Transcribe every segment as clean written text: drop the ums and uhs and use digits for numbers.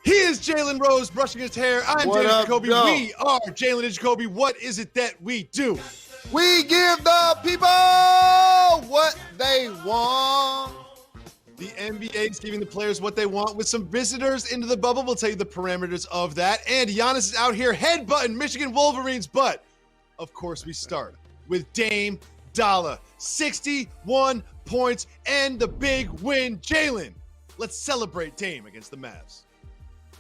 He is Jalen Rose brushing his hair. I'm What Jalen up, Jacoby. yo? We are Jalen and Jacoby. What is it that we do? We give the people what they want. The NBA is giving the players what they want with some visitors into the bubble. We'll tell you the parameters of that. And Giannis is out here headbutting Michigan Wolverines. But, of course, we start with Dame Dollar. 61 points and the big win. Jalen, let's celebrate Dame against the Mavs.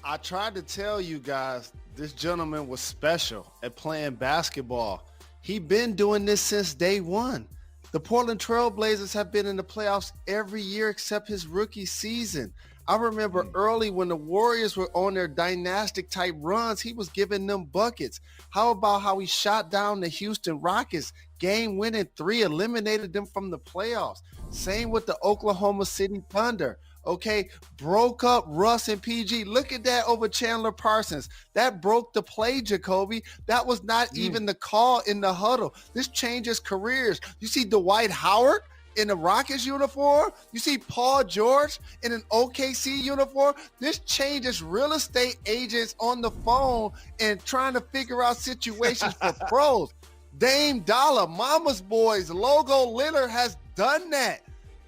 I tried to tell you guys this gentleman was special at playing basketball. He been doing this since day one. The Portland Trail Blazers have been in the playoffs every year except his rookie season. I remember early when the Warriors were on their dynastic type runs, he was giving them buckets. How about how he shot down the Houston Rockets, game winning 3, eliminated them from the playoffs. Same with the Oklahoma City Thunder. Okay, broke up Russ and PG. Look at that over Chandler Parsons. That broke the play, Jacoby. That was not even the call in the huddle. This changes careers. You see Dwight Howard in a Rockets uniform. You see Paul George in an OKC uniform. This changes real estate agents on the phone and trying to figure out situations for pros. Dame Dollar, Mama's Boys, Logo Lillard has done that.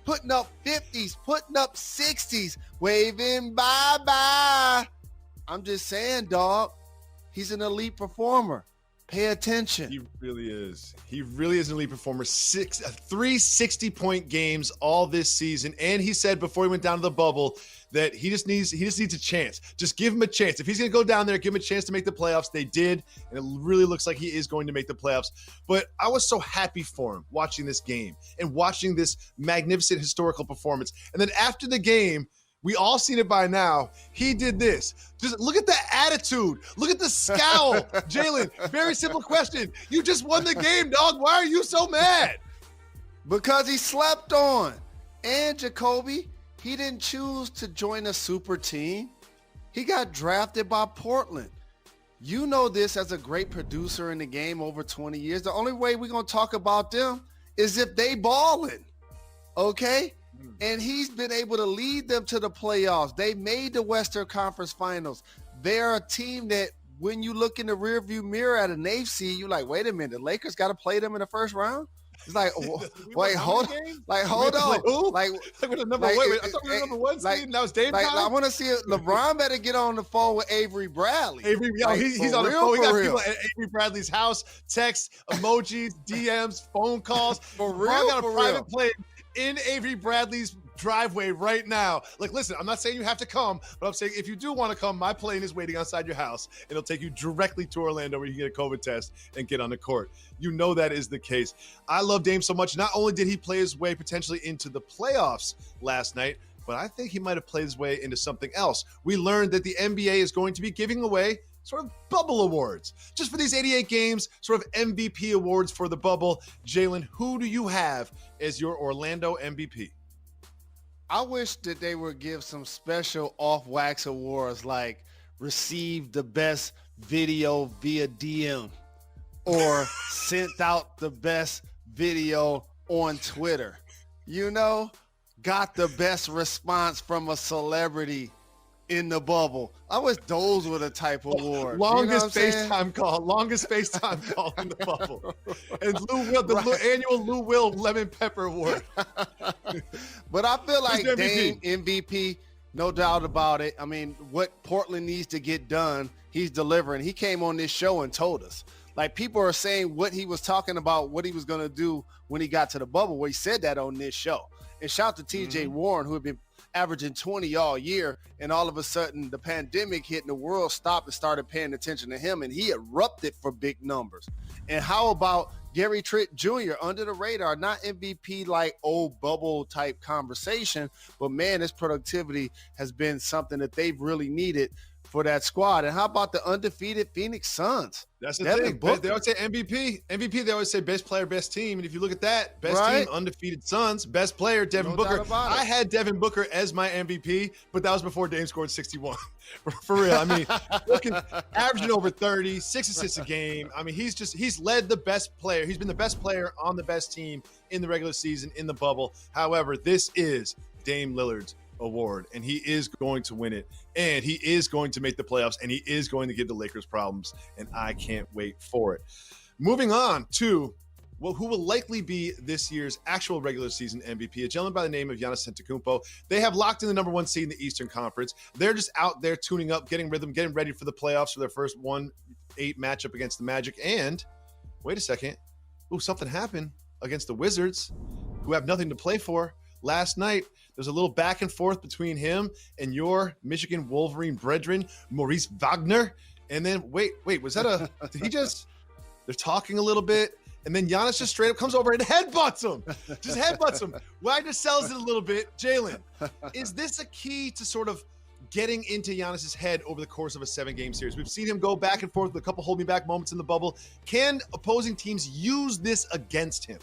Putting up 50s, putting up 60s, waving bye-bye. I'm just saying, dog, he's an elite performer. Pay attention. He really is. He really is an elite performer. 3 60-point games all this season. And he said before he went down to the bubble that he just needs a chance. Just give him a chance. If he's going to go down there, give him a chance to make the playoffs. They did, and it really looks like he is going to make the playoffs. But I was so happy for him watching this game and watching this magnificent historical performance. And then after the game, we all seen it by now. He did this. Just look at the attitude. Look at the scowl. Jalen, very simple question. You just won the game, dog. Why are you so mad? Because he slept on. And Jacoby, he didn't choose to join a super team. He got drafted by Portland. You know this as a great producer in the game over 20 years. The only way we're going to talk about them is if they balling. Okay? And he's been able to lead them to the playoffs. They made the Western Conference Finals. They're a team that when you look in the rearview mirror at an AFC, you're like, wait a minute, the Lakers got to play them in the first round? It's like, wait, hold on. Like, hold on. Like, we're the number one. Wait, I thought we were number one seed, and that was Dame time? I want to see it. LeBron better get on the phone with Avery Bradley. He's on the phone. We got people at Avery Bradley's house, texts, emojis, DMs, phone calls. For real, I got a private plane in Avery Bradley's driveway right now. Like, listen, I'm not saying you have to come, but I'm saying if you do want to come, my plane is waiting outside your house, and it'll take you directly to Orlando where you can get a COVID test and get on the court. You know that is the case. I love Dame so much. Not only did he play his way potentially into the playoffs last night, but I think he might have played his way into something else. We learned that the NBA is going to be giving away sort of bubble awards. Just for these 88 games, sort of MVP awards for the bubble. Jalen, who do you have as your Orlando MVP? I wish that they would give some special off-wax awards like receive the best video via DM or sent out the best video on Twitter. You know, got the best response from a celebrity in the bubble. I wish those were the type of awards. Longest FaceTime call in the bubble. And Lou Will, the annual Lou Will Lemon Pepper Award. But I feel like Dame MVP, no doubt about it. I mean, what Portland needs to get done, he's delivering. He came on this show and told us. Like, people are saying what he was talking about, what he was going to do when he got to the bubble. Well, he said that on this show. And shout out to TJ Warren, who had been averaging 20 all year, and all of a sudden the pandemic hit and the world stopped and started paying attention to him, and he erupted for big numbers. And how about Gary Trent Jr. under the radar, not MVP like old bubble type conversation, but man, his productivity has been something that they've really needed for that squad. And how about the undefeated Phoenix Suns? That's the Devin thing. Bookers. They always say MVP. MVP, they always say best player, best team. And if you look at that, best team, undefeated Suns, best player, Devin Booker. I had Devin Booker as my MVP, but that was before Dame scored 61. For real. I mean, averaging over 30, 6 assists a game. I mean, he's led the best player. He's been the best player on the best team in the regular season, in the bubble. However, this is Dame Lillard's award, and he is going to win it, and he is going to make the playoffs, and he is going to give the Lakers problems, and I can't wait for it. Moving on to who will likely be this year's actual regular season MVP, a gentleman by the name of Giannis Antetokounmpo. They have locked in the number 1 seed in the Eastern Conference. They're just out there tuning up, getting rhythm, getting ready for the playoffs for their first 1-8 matchup against the Magic. And wait a second. Ooh, something happened against the Wizards, who have nothing to play for. Last night, there's a little back and forth between him and your Michigan Wolverine brethren, Maurice Wagner. And then, wait, was that did he just, they're talking a little bit. And then Giannis just straight up comes over and headbutts him. Just headbutts him. Wagner sells it a little bit. Jalen, is this a key to sort of getting into Giannis's head over the course of a 7-game series? We've seen him go back and forth with a couple hold me back moments in the bubble. Can opposing teams use this against him?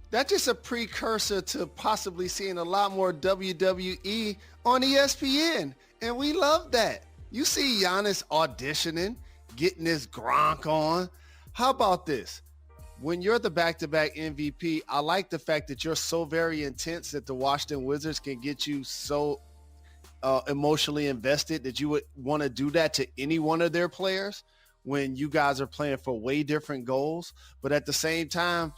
That's just a precursor to possibly seeing a lot more WWE on ESPN. And we love that. You see Giannis auditioning, getting his Gronk on. How about this? When you're the back-to-back MVP, I like the fact that you're so very intense that the Washington Wizards can get you so emotionally invested that you would want to do that to any one of their players when you guys are playing for way different goals. But at the same time,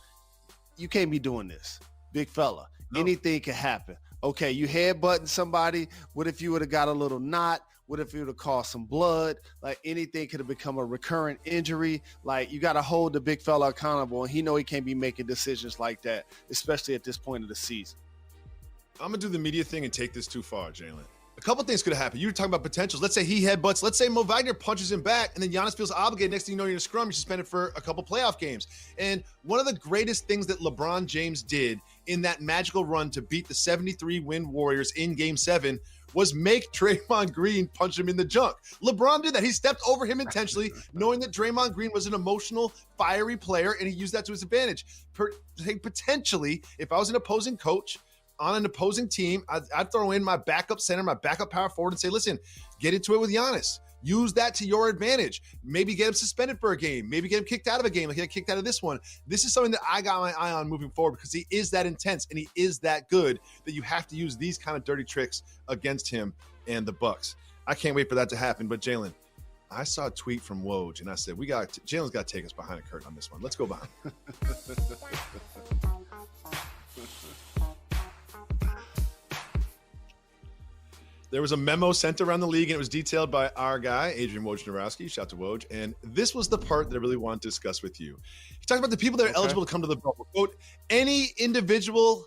you can't be doing this, big fella. No. Anything can happen. Okay, you headbutting somebody. What if you would have got a little knot? What if it would have caused some blood? Like, anything could have become a recurrent injury. Like, you got to hold the big fella accountable, and he know he can't be making decisions like that, especially at this point of the season. I'm going to do the media thing and take this too far, Jalen. A couple things could have happened. You were talking about potentials. Let's say he headbutts. Let's say Mo Wagner punches him back, and then Giannis feels obligated. Next thing you know, you're in a scrum. You're suspended for a couple playoff games. And one of the greatest things that LeBron James did in that magical run to beat the 73-win Warriors in Game 7 was make Draymond Green punch him in the junk. LeBron did that. He stepped over him intentionally, knowing that Draymond Green was an emotional, fiery player, and he used that to his advantage. Potentially, if I was an opposing coach on an opposing team, I'd throw in my backup center, my backup power forward, and say, listen, get into it with Giannis. Use that to your advantage. Maybe get him suspended for a game. Maybe get him kicked out of a game like he got kicked out of this one. This is something that I got my eye on moving forward because he is that intense and he is that good that you have to use these kind of dirty tricks against him and the Bucks. I can't wait for that to happen. But Jalen, I saw a tweet from Woj and I said, Jalen's got to take us behind the curtain on this one. Let's go behind. There was a memo sent around the league, and it was detailed by our guy, Adrian Wojnarowski. Shout out to Woj. And this was the part that I really wanted to discuss with you. He talked about the people that are eligible to come to the bubble. Quote, any individual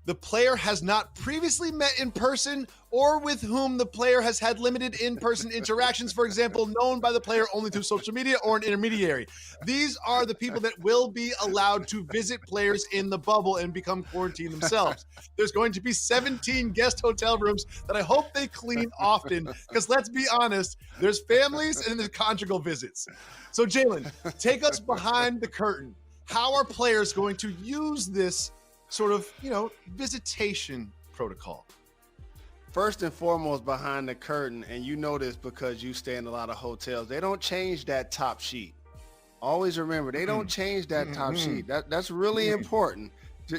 the player has not previously met in person or with whom the player has had limited in-person interactions, for example, known by the player only through social media or an intermediary. These are the people that will be allowed to visit players in the bubble and become quarantined themselves. There's going to be 17 guest hotel rooms that I hope they clean often because let's be honest, there's families and there's conjugal visits. So Jalen, take us behind the curtain. How are players going to use this sort of, visitation protocol? First and foremost, behind the curtain, and you know this because you stay in a lot of hotels, they don't change that top sheet. Always remember, they don't change that top sheet. That's really important.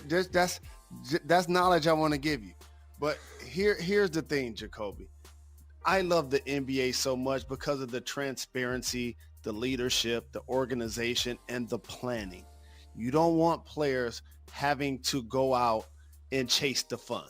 That's knowledge I want to give you. But here's the thing, Jacoby. I love the NBA so much because of the transparency, the leadership, the organization, and the planning. You don't want players having to go out and chase the fun.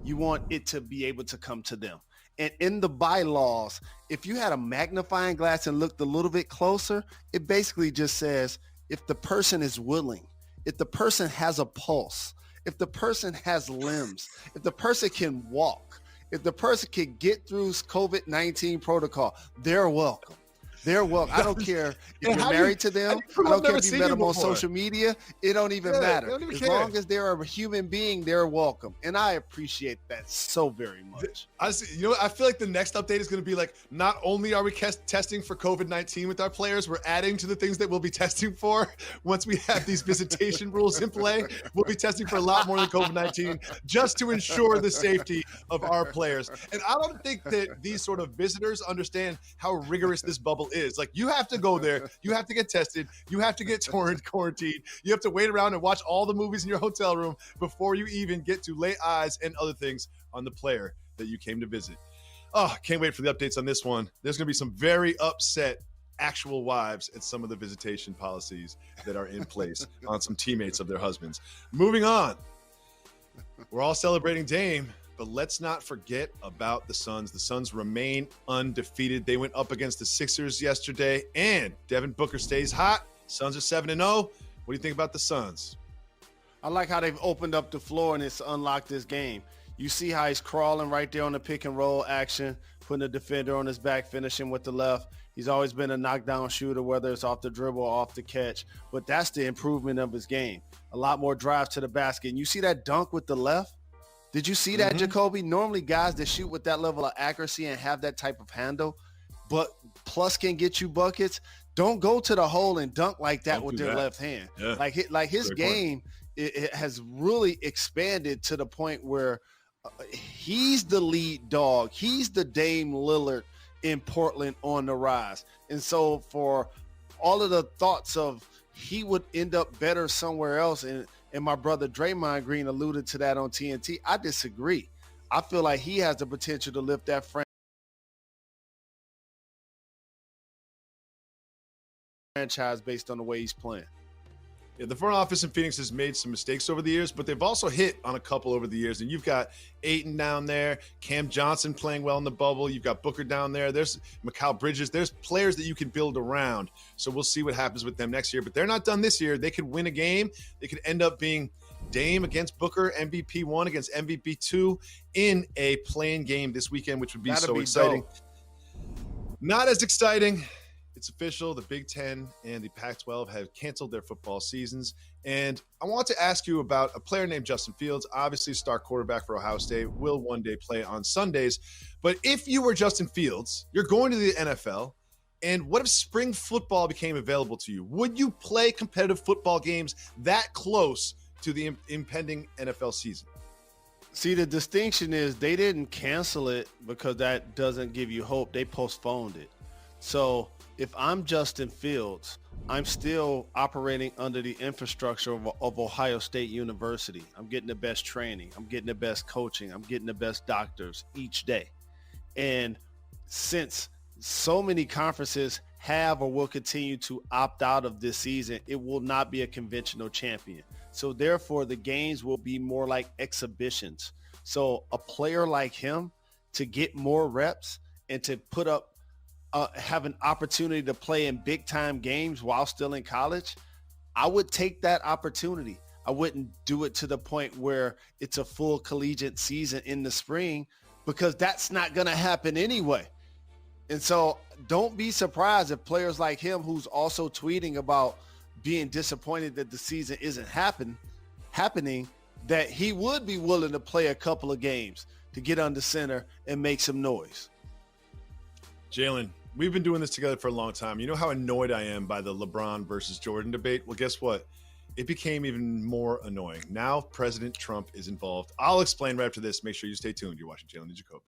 You want it to be able to come to them. And in the bylaws, if you had a magnifying glass and looked a little bit closer, it basically just says if the person is willing, if the person has a pulse, if the person has limbs, if the person can walk, if the person can get through COVID-19 protocol, they're welcome. They're welcome. I don't care if you're married to them. I don't care if you met them on social media. It don't even matter. As long as they're a human being, they're welcome. And I appreciate that so very much. I feel like the next update is going to be like, not only are we testing for COVID-19 with our players, we're adding to the things that we'll be testing for once we have these visitation rules in play. We'll be testing for a lot more than COVID-19 just to ensure the safety of our players. And I don't think that these sort of visitors understand how rigorous this bubble is. Like, you have to go there. You have to get tested. You have to get quarantined. You have to wait around and watch all the movies in your hotel room before you even get to lay eyes and other things on the player that you came to visit. Oh, can't wait for the updates on this one. There's going to be some very upset actual wives at some of the visitation policies that are in place on some teammates of their husbands. Moving on. We're all celebrating Dame, but let's not forget about the Suns. The Suns remain undefeated. They went up against the Sixers yesterday, and Devin Booker stays hot. Suns are 7-0. What do you think about the Suns? I like how they've opened up the floor and it's unlocked this game. You see how he's crawling right there on the pick and roll action, putting the defender on his back, finishing with the left. He's always been a knockdown shooter, whether it's off the dribble or off the catch. But that's the improvement of his game. A lot more drives to the basket. And you see that dunk with the left? Did you see that, Jacoby? Normally guys that shoot with that level of accuracy and have that type of handle, but plus can get you buckets, don't go to the hole and dunk like that with their left hand. Yeah. Like his game it has really expanded to the point where he's the lead dog. He's the Dame Lillard in Portland on the rise. And so for all of the thoughts of he would end up better somewhere else, and my brother Draymond Green alluded to that on TNT, I disagree. I feel like he has the potential to lift that franchise based on the way he's playing. Yeah, the front office in Phoenix has made some mistakes over the years, but they've also hit on a couple over the years. And you've got Ayton down there, Cam Johnson playing well in the bubble. You've got Booker down there. There's Mikal Bridges. There's players that you can build around. So we'll see what happens with them next year. But they're not done this year. They could win a game. They could end up being Dame against Booker, MVP 1 against MVP 2 in a play-in game this weekend, which would be so exciting. Dope. Not as exciting. It's official. The Big Ten and the Pac-12 have canceled their football seasons. And I want to ask you about a player named Justin Fields, obviously star quarterback for Ohio State, will one day play on Sundays. But if you were Justin Fields, you're going to the NFL, and what if spring football became available to you? Would you play competitive football games that close to the impending NFL season? See, the distinction is they didn't cancel it because that doesn't give you hope. They postponed it. So if I'm Justin Fields, I'm still operating under the infrastructure of Ohio State University. I'm getting the best training. I'm getting the best coaching. I'm getting the best doctors each day. And since so many conferences have or will continue to opt out of this season, it will not be a conventional champion. So therefore, the games will be more like exhibitions. So a player like him, to get more reps and to put up have an opportunity to play in big time games while still in college, I would take that opportunity. I wouldn't do it to the point where it's a full collegiate season in the spring, because that's not going to happen anyway. And so don't be surprised if players like him, who's also tweeting about being disappointed that the season isn't happening, that he would be willing to play a couple of games to get under center and make some noise. Jalen, we've been doing this together for a long time. You know how annoyed I am by the LeBron versus Jordan debate? Well, guess what? It became even more annoying. Now President Trump is involved. I'll explain right after this. Make sure you stay tuned. You're watching Jalen Jacoby.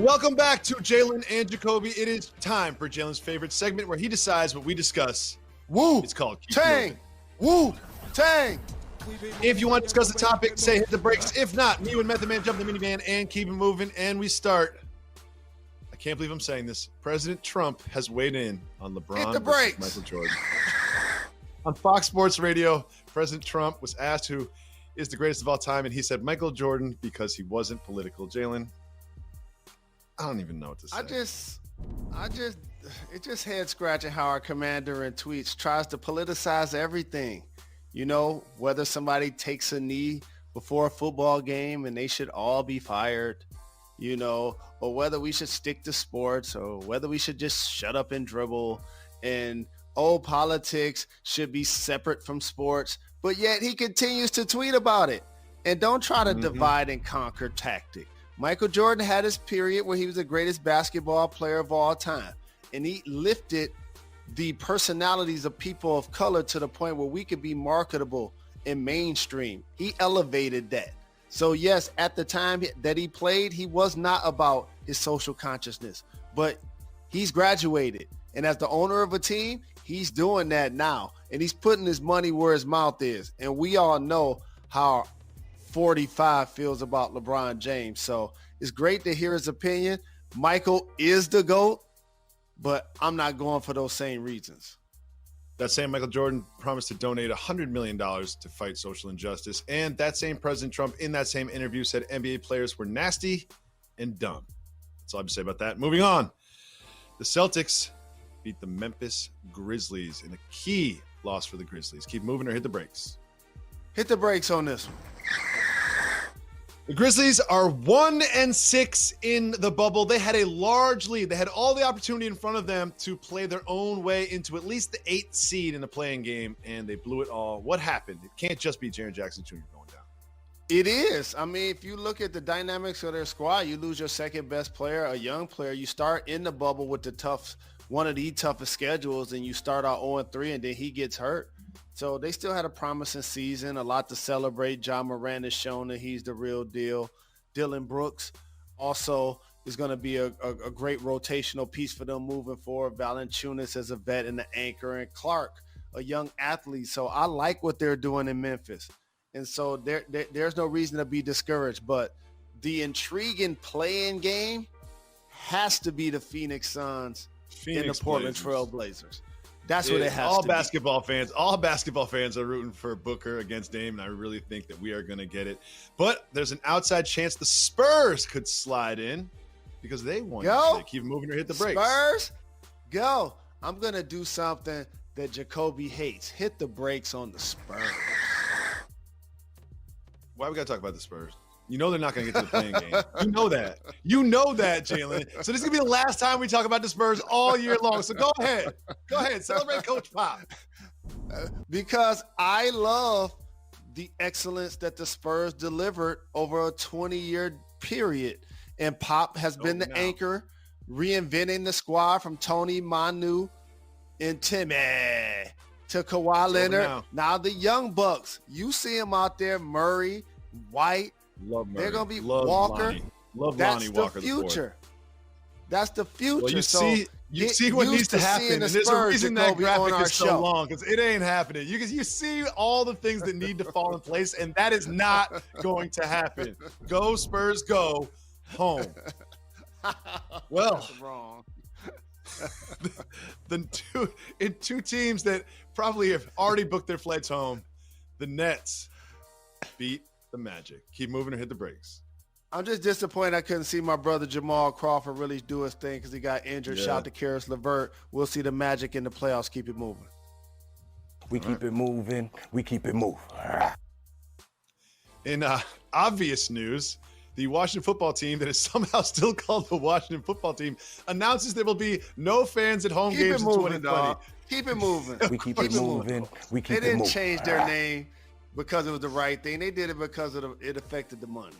Welcome back to Jalen and Jacoby. It is time for Jalen's favorite segment where he decides what we discuss. Woo! It's called Keep Tang! Moving. Woo! Tang! If you want to discuss the topic, say hit the brakes. If not, me and Method Man jump in the minivan and keep it moving. And we start. I can't believe I'm saying this. President Trump has weighed in on LeBron versus Michael Jordan. On Fox Sports Radio, President Trump was asked who is the greatest of all time, and he said Michael Jordan because he wasn't political. Jalen, I don't even know what to say. It's just head scratching how our commander in tweets tries to politicize everything. You know, whether somebody takes a knee before a football game and they should all be fired, you know, or whether we should stick to sports, or whether we should just shut up and dribble, and politics should be separate from sports. But yet he continues to tweet about it. And don't try to divide and conquer tactic. Michael Jordan had his period where he was the greatest basketball player of all time. And he lifted the personalities of people of color to the point where we could be marketable and mainstream. He elevated that. So yes, at the time that he played, he was not about his social consciousness, but he's graduated. And as the owner of a team, he's doing that now. And he's putting his money where his mouth is. And we all know how 45 feels about LeBron James. So it's great to hear his opinion. Michael is the GOAT, but I'm not going for those same reasons. That same Michael Jordan promised to donate $100 million to fight social injustice. And that same President Trump in that same interview said NBA players were nasty and dumb. That's all I have to say about that. Moving on. The Celtics beat the Memphis Grizzlies in a key loss for the Grizzlies. Keep moving or hit the brakes. Hit the brakes on this one. The Grizzlies are 1-6 in the bubble. They had a large lead. They had all the opportunity in front of them to play their own way into at least the 8th seed in the playing game, and they blew it all. What happened? It can't just be Jaren Jackson Jr. going down. It is. I mean, if you look at the dynamics of their squad, you lose your second best player, a young player. You start in the bubble with one of the toughest schedules, and you start out 0-3, and then he gets hurt. So they still had a promising season, a lot to celebrate. Ja Morant has shown that he's the real deal. Dylan Brooks also is going to be a great rotational piece for them moving forward. Valanciunas as a vet and the anchor, and Clark, a young athlete. So I like what they're doing in Memphis. And so there's no reason to be discouraged. But the intriguing play-in game has to be the Phoenix Suns and the Portland Trail Blazers. That's what it has all to basketball be. All basketball fans are rooting for Booker against Dame, and I really think that we are going to get it. But there's an outside chance the Spurs could slide in because they won. Go. Keep moving or hit the brakes. Spurs, go. I'm going to do something that Jacoby hates. Hit the brakes on the Spurs. Why we got to talk about the Spurs? You know they're not going to get to the playing game. You know that. You know that, Jalen. So this is going to be the last time we talk about the Spurs all year long. So go ahead. Go ahead. Celebrate Coach Pop. Because I love the excellence that the Spurs delivered over a 20-year period. And Pop has been the anchor, reinventing the squad from Tony, Manu, and Timmy to Kawhi Leonard. Now the young Bucks. You see them out there, Murray, White. Love Murray. They're going to be Love Walker. Lonnie. Love That's Lonnie the Walker. Future. That's the future. Well, you see what needs to happen. And there's a reason that graphic is so long, because it ain't happening. You see all the things that need to fall in place, and that is not going to happen. Go Spurs, go home. Well, that's wrong. two teams that probably have already booked their flights home, the Nets beat the Magic. Keep moving or hit the brakes. I'm just disappointed I couldn't see my brother Jamal Crawford really do his thing because he got injured. Yeah. Shout out to Karis LeVert. We'll see the Magic in the playoffs. Keep it moving. We keep it moving. We keep it moving. In obvious news, the Washington football team that is somehow still called the Washington football team announces there will be no fans at home games in 2020. Dog. Keep it moving. We keep it moving. We keep it moving. They didn't change their name because it was the right thing. They did it because it affected the money.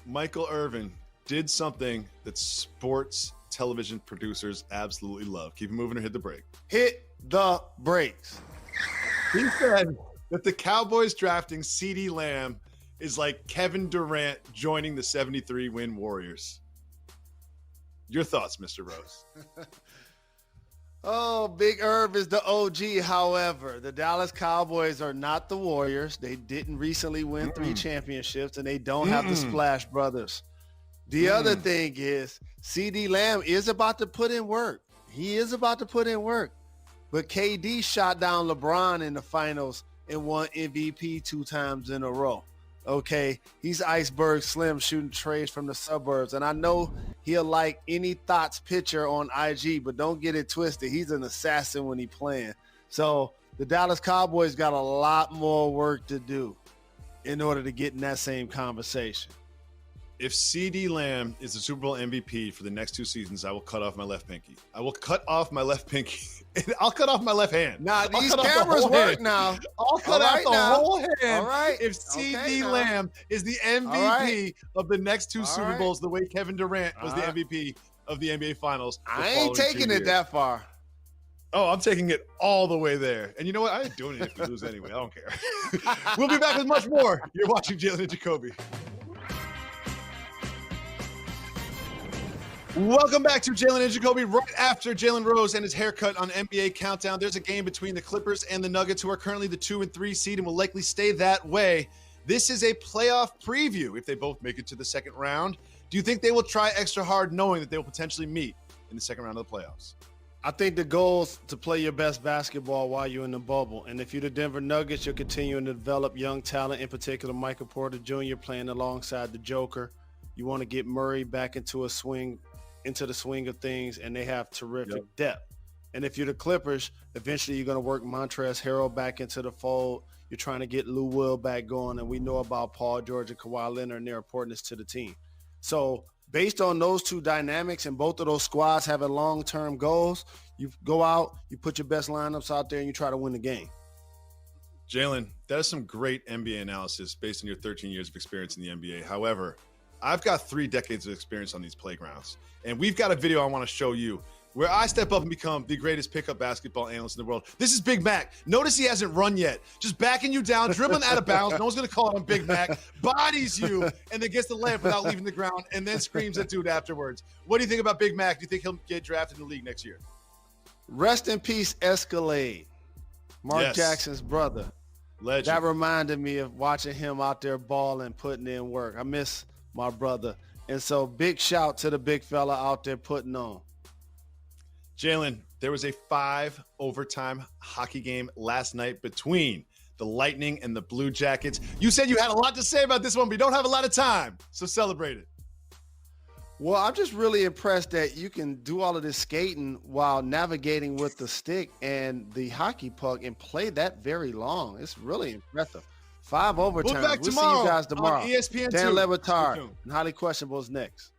Michael Irvin did something that sports television producers absolutely love. Keep it moving or hit the break. Hit the brakes. He said that the Cowboys drafting CeeDee Lamb is like Kevin Durant joining the 73-win Warriors. Your thoughts, Mr. Rose? Oh, Big Irv is the OG. However, the Dallas Cowboys are not the Warriors. They didn't recently win 3 championships, and they don't have the Splash Brothers. The other thing is CeeDee Lamb is about to put in work. He is about to put in work. But KD shot down LeBron in the finals and won MVP 2 times in a row. Okay, he's Iceberg Slim shooting trays from the suburbs. And I know he'll like any thoughts picture on IG, but don't get it twisted. He's an assassin when he's playing. So the Dallas Cowboys got a lot more work to do in order to get in that same conversation. If CeeDee Lamb is the Super Bowl MVP for the next 2 seasons, I will cut off my left pinky. I will cut off my left pinky. I'll cut off my left hand. Now, these cameras work now. I'll cut off the whole hand. All right. If CeeDee Lamb is the MVP of the next 2 Super Bowls, the way Kevin Durant was the MVP of the NBA Finals. I ain't taking it that far. Oh, I'm taking it all the way there. And you know what? I ain't doing it if we lose anyway. I don't care. We'll be back with much more. You're watching Jalen Jacoby. Welcome back to Jalen Jacoby. Right after Jalen Rose and his haircut on NBA Countdown, there's a game between the Clippers and the Nuggets, who are currently the 2 and 3 seed and will likely stay that way. This is a playoff preview if they both make it to the second round. Do you think they will try extra hard knowing that they will potentially meet in the second round of the playoffs? I think the goal is to play your best basketball while you're in the bubble. And if you're the Denver Nuggets, you're continuing to develop young talent, in particular Michael Porter Jr. playing alongside the Joker. You want to get Murray back into the swing of things, and they have terrific depth. And if you're the Clippers, eventually you're going to work Montrezl Harrell back into the fold. You're trying to get Lou Will back going, and we know about Paul George and Kawhi Leonard and their importance to the team. So based on those two dynamics and both of those squads having long-term goals, you go out, you put your best lineups out there, and you try to win the game. Jalen, that is some great NBA analysis based on your 13 years of experience in the NBA. However, I've got 3 decades of experience on these playgrounds, and we've got a video I want to show you where I step up and become the greatest pickup basketball analyst in the world. This is Big Mac. Notice he hasn't run yet. Just backing you down, dribbling out of bounds. No one's going to call him Big Mac. Bodies you, and then gets the layup without leaving the ground, and then screams at dude afterwards. What do you think about Big Mac? Do you think he'll get drafted in the league next year? Rest in peace, Escalade. Mark Jackson's brother. Legend. That reminded me of watching him out there balling, putting in work. I miss my brother. And so big shout to the big fella out there putting on. Jalen, there was a 5 overtime hockey game last night between the Lightning and the Blue Jackets. You said you had a lot to say about this one, but you don't have a lot of time, so celebrate it. Well, I'm just really impressed that you can do all of this skating while navigating with the stick and the hockey puck and play that very long. It's really impressive. 5 overtimes. We'll be back we'll tomorrow see you guys tomorrow. on ESPN2. Dan Le Batard and Highly Questionable is next.